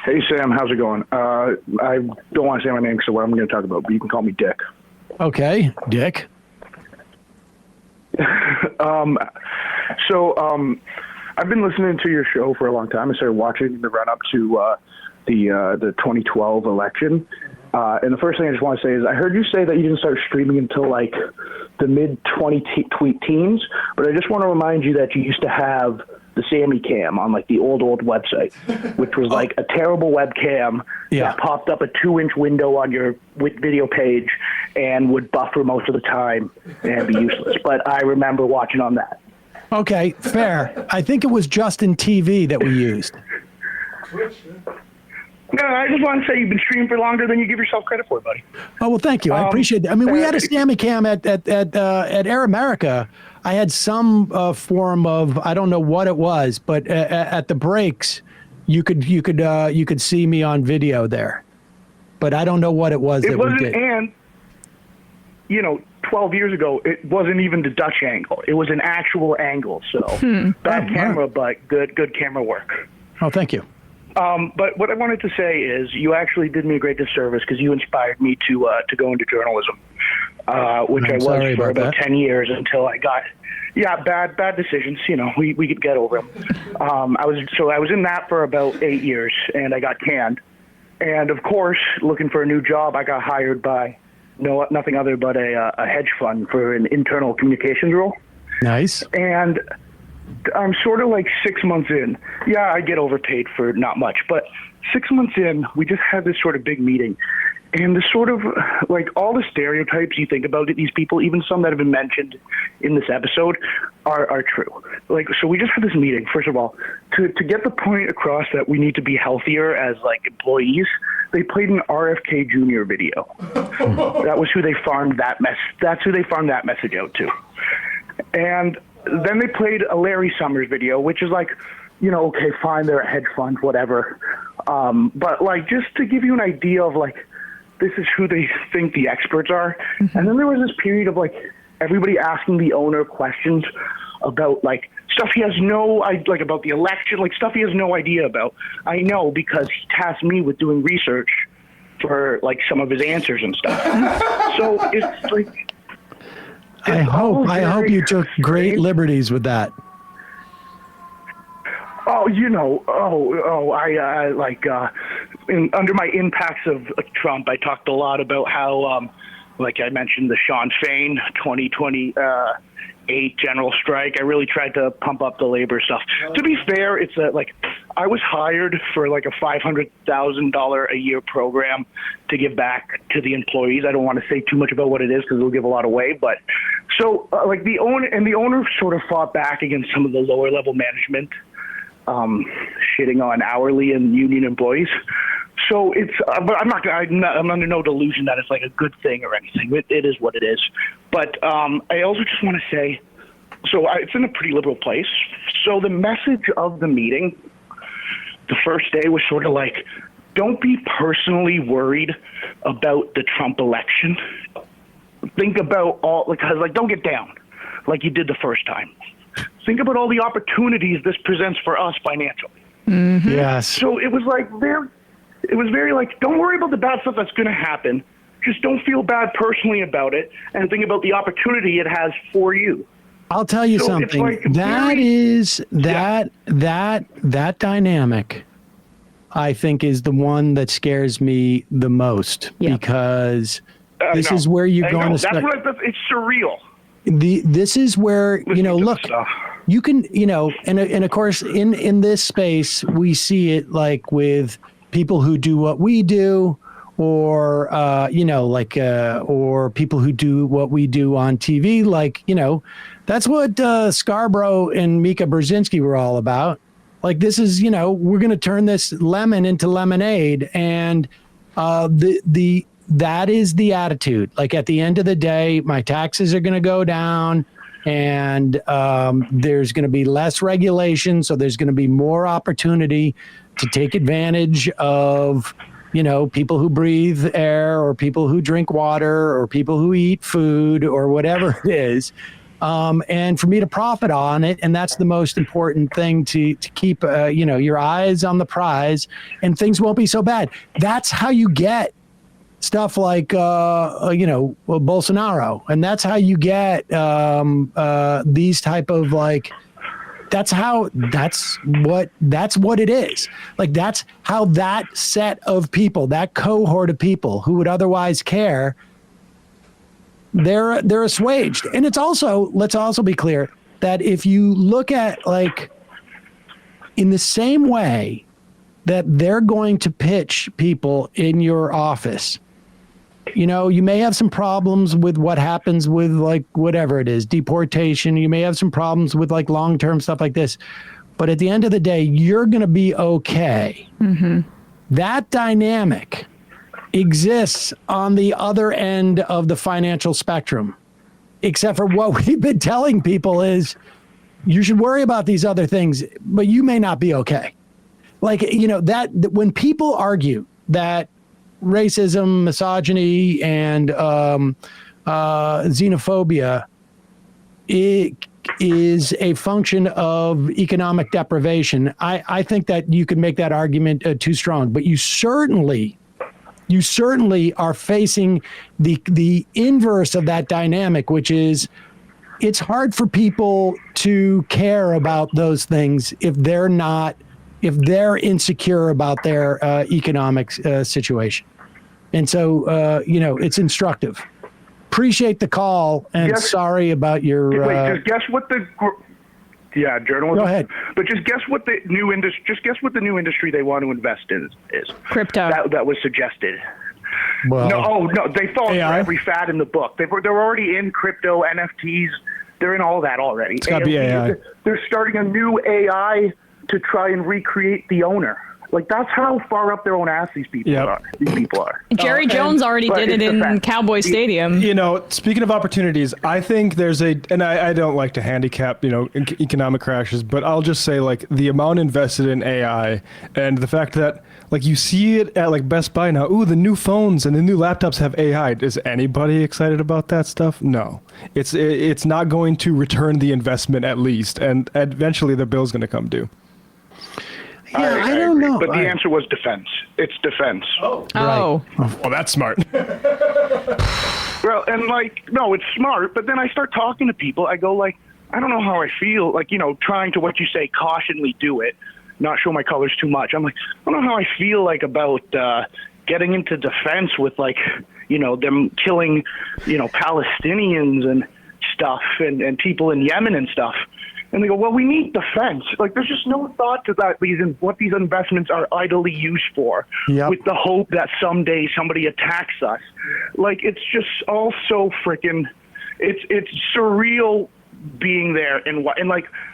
Hey, Sam, how's it going? I don't want to say my name because of what I'm going to talk about, but you can call me Dick. Okay, Dick. I've been listening to your show for a long time. I started watching the run-up to the 2012 election. And the first thing I just want to say is I heard you say that you didn't start streaming until like the mid-teens, but I just want to remind you that you used to have the Sammy Cam on like the old website, which was like a terrible webcam that popped up a 2-inch window on your video page and would buffer most of the time and be useless. But I remember watching on that. Okay, fair. I think it was Justin TV that we used. No, I just want to say you've been streaming for longer than you give yourself credit for, buddy. Oh, well, thank you. I appreciate that. I mean, we had a Sammy Cam at Air America. I had some form of, I don't know what it was, but at the breaks, you could see me on video there. But I don't know what it was. It wasn't, and 12 years ago, it wasn't even the Dutch angle. It was an actual angle. So bad camera, but good camera work. Oh, thank you. But what I wanted to say is you actually did me a great disservice because you inspired me to go into journalism, which I was for about 10 years until I got, bad decisions. We could get over them. I was in that for about 8 years and I got canned. And of course, looking for a new job, I got hired by nothing other but a hedge fund for an internal communications role. Nice. And I'm sort of like 6 months in. Yeah, I get overpaid for not much, but 6 months in, we just had this sort of big meeting. And the sort of like all the stereotypes you think about these people, even some that have been mentioned in this episode, are true. Like, so we just had this meeting, first of all, to get the point across that we need to be healthier as like employees. They played an RFK Jr. video. That was who they farmed that That's who they farmed that message out to. And then they played a Larry Summers video, which is like, okay, fine, they're a hedge fund, whatever. But like, just to give you an idea of like, this is who they think the experts are. Mm-hmm. And then there was this period of like everybody asking the owner questions about like stuff he has about the election, like stuff he has no idea about. I know because he tasked me with doing research for like some of his answers and stuff. So it's like, I hope you took great liberties with that. Oh, under my impacts of Trump, I talked a lot about how, like I mentioned, the Sean Fain 2028 general strike. I really tried to pump up the labor stuff. To be fair, it's I was hired for like a $500,000 a year program to give back to the employees. I don't want to say too much about what it is because it'll give a lot away. But so the owner sort of fought back against some of the lower level management shitting on hourly and union employees. So it's, but I'm under no delusion that it's like a good thing or anything. It is what it is. But I also just want to say, it's in a pretty liberal place. So the message of the meeting, the first day was sort of like, don't be personally worried about the Trump election. Think about don't get down like you did the first time. Think about all the opportunities this presents for us financially. Mm-hmm. Yes. So it was very like, don't worry about the bad stuff that's going to happen. Just don't feel bad personally about it and think about the opportunity it has for you. I'll tell you something. Like that dynamic, I think, is the one that scares me the most because this is where you're going to start. It's surreal. This is where, look, you can, and of course in this space, we see it like with people who do what we do or, or people who do what we do on TV. Like, that's what Scarborough and Mika Brzezinski were all about. Like, this is, we're going to turn this lemon into lemonade. And that is the attitude. Like, at the end of the day, my taxes are going to go down and there's going to be less regulation. So there's going to be more opportunity to take advantage of, people who breathe air or people who drink water or people who eat food or whatever it is. and for me to profit on it. And that's the most important thing to keep, your eyes on the prize, and things won't be so bad. That's how you get stuff like, Bolsonaro. And that's how you get these type of that's what it is. Like, that's how that set of people, that cohort of people who would otherwise care, they're assuaged. And it's also, let's also be clear that if you look at in the same way that they're going to pitch people in your office, you may have some problems with what happens with whatever it is, deportation. You may have some problems with long-term stuff like this. But at the end of the day, you're going to be okay. Mm-hmm. That dynamic exists on the other end of the financial spectrum, except for what we've been telling people is you should worry about these other things, but you may not be okay. That when people argue that racism, misogyny, and xenophobia is a function of economic deprivation, I think that you can make that argument too strong. But you certainly are facing the inverse of that dynamic, which is it's hard for people to care about those things if they're insecure about their economic situation. And so, it's instructive. Appreciate the call, and sorry about your. Wait, just guess what journalism. Go ahead. But just guess what the new industry. Just guess what the new industry they want to invest in is. Crypto. That was suggested. Well, no, they fall for every fad in the book. They're already in crypto, NFTs. They're in all that already. It's got to be AI. They're starting a new AI to try and recreate the owner. That's how far up their own ass these people are. Jerry Jones already did it in Cowboy Stadium. Speaking of opportunities, I think there's and I don't like to handicap, economic crashes, but I'll just say the amount invested in AI and the fact that you see it at Best Buy now. Ooh, the new phones and the new laptops have AI. Is anybody excited about that stuff? No. It's not going to return the investment, at least, and eventually the bill's going to come due. Yeah, I don't know. But the answer was defense. It's defense. Oh. Well, that's smart. Well, and no, it's smart. But then I start talking to people. I go I don't know how I feel. Trying to, what you say, cautionally do it, not show my colors too much. I'm I don't know how I feel about getting into defense with them killing Palestinians and stuff and people in Yemen and stuff. And they go, well, we need defense. There's just no thought to that. What these investments are idly used for, with the hope that someday somebody attacks us. It's just all so freaking. It's surreal being there, and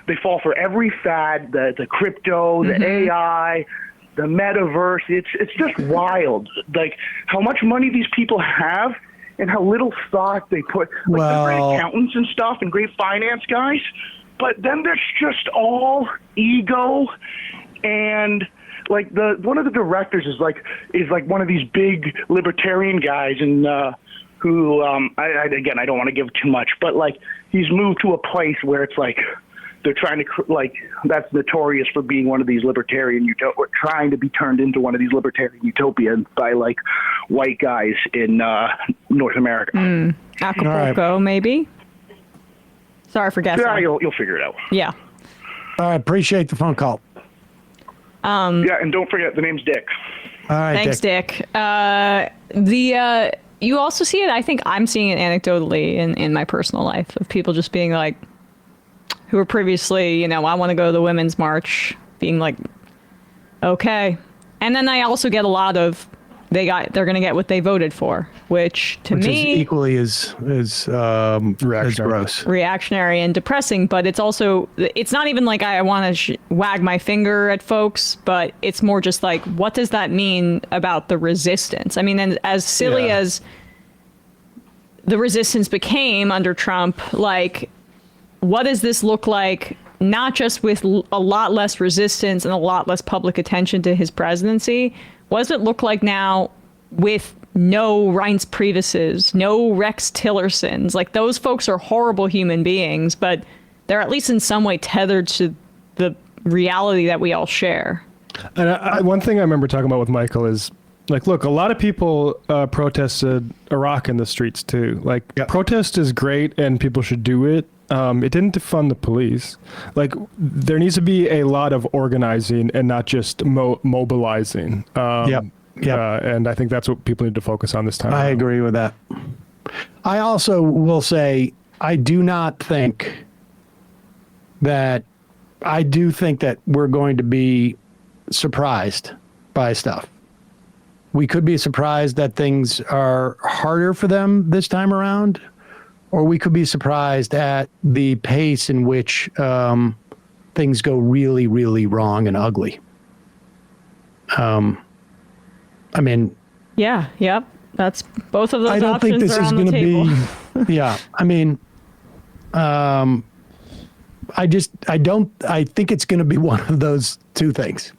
they fall for every fad, the crypto, the AI, the metaverse. It's just wild. How much money these people have, and how little thought they put. They're great accountants and stuff, and great finance guys. But then there's just all ego, and one of the directors is one of these big libertarian guys, and who I don't want to give too much, but he's moved to a place where it's they're trying to that's notorious for being one of these libertarian or trying to be turned into one of these libertarian utopias by white guys in North America. Acapulco, maybe. Sorry for guessing. Yeah, you'll figure it out. Yeah. All right. Appreciate the phone call. Yeah, and don't forget the name's Dick. All right. Thanks, Dick. You also see it. I think I'm seeing it anecdotally in my personal life of people just being who were previously, I want to go to the Women's March, being okay. And then I also get a lot of they're going to get what they voted for, which me is equally as gross, reactionary and depressing. But it's also, it's not even I want to wag my finger at folks, but it's more just what does that mean about the resistance? I mean, and as silly as the resistance became under Trump, what does this look like? Not just with a lot less resistance and a lot less public attention to his presidency. What does it look like now with no Reince Priebus's, no Rex Tillerson's. Like, those folks are horrible human beings, but they're at least in some way tethered to the reality that we all share. And one thing I remember talking about with Michael is, like, look, a lot of people protested Iraq in the streets too. Like, protest is great and people should do it. It didn't defund the police. Like, there needs to be a lot of organizing and not just mobilizing. And I think that's what people need to focus on this time. I agree with that. I also will say, I do think that we're going to be surprised by stuff. We could be surprised that things are harder for them this time around, or we could be surprised at the pace in which things go really, really wrong and ugly. I mean, that's both of those I don't think options this are is on the going to table. be. I mean, I think it's going to be one of those two things.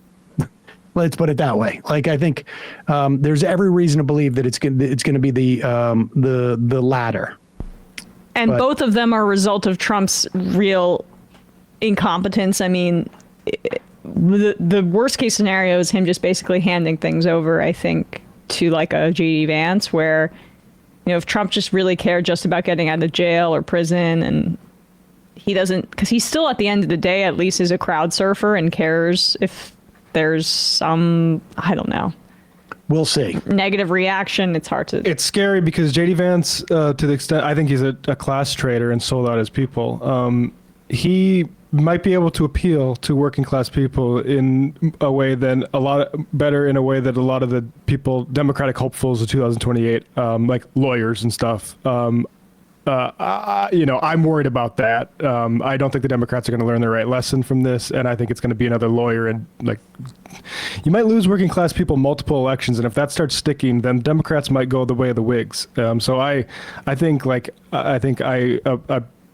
Let's put it that way. Like, I think there's every reason to believe that it's going to be the latter. And both of them are a result of Trump's real incompetence. I mean, the worst case scenario is him just basically handing things over, I think, to like a J.D. Vance, where, if Trump just really cared just about getting out of jail or prison, and he doesn't, because he's still, at the end of the day, at least is a crowd surfer and cares if there's some, I don't know. We'll see. Negative reaction. It's hard to. It's scary because J.D. Vance, to the extent, I think he's a class traitor and sold out his people. He might be able to appeal to working class people in a way that a lot of the people, Democratic hopefuls of 2028, like lawyers and stuff. I'm worried about that. I don't think the Democrats are going to learn the right lesson from this, and I think it's going to be another lawyer. And like, you might lose working class people multiple elections, and if that starts sticking, then Democrats might go the way of the Whigs. So I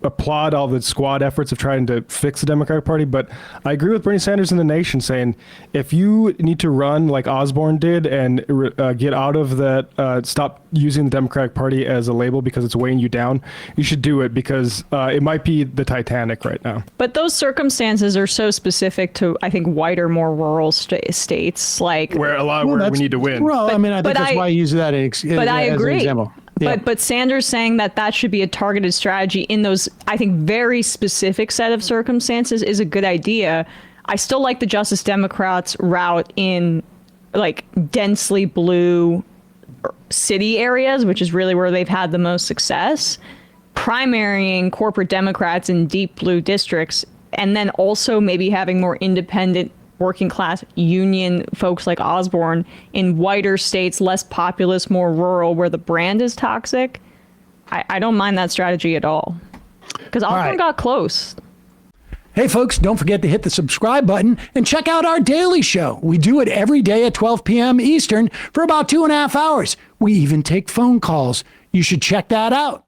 applaud all the squad efforts of trying to fix the Democratic Party, but I agree with Bernie Sanders and the nation saying, if you need to run like Osborne did and get out of that, stop using the Democratic Party as a label because it's weighing you down, you should do it, because it might be the Titanic right now. But those circumstances are so specific to, I think, whiter, more rural states, like where we need to win. Well, I mean, I think that's why I use that as I agree. an example. Yeah. But Sanders saying that should be a targeted strategy in those, I think, very specific set of circumstances is a good idea. I still like the Justice Democrats route in like densely blue city areas, which is really where they've had the most success, primarying corporate Democrats in deep blue districts, and then also maybe having more independent working class union folks like Osborne in whiter states, less populous, more rural, where the brand is toxic. I don't mind that strategy at all, because Osborne got close. Hey folks, don't forget to hit the subscribe button and check out our daily show. We do it every day at 12 p.m. Eastern for about 2.5 hours. We even take phone calls. You should check that out.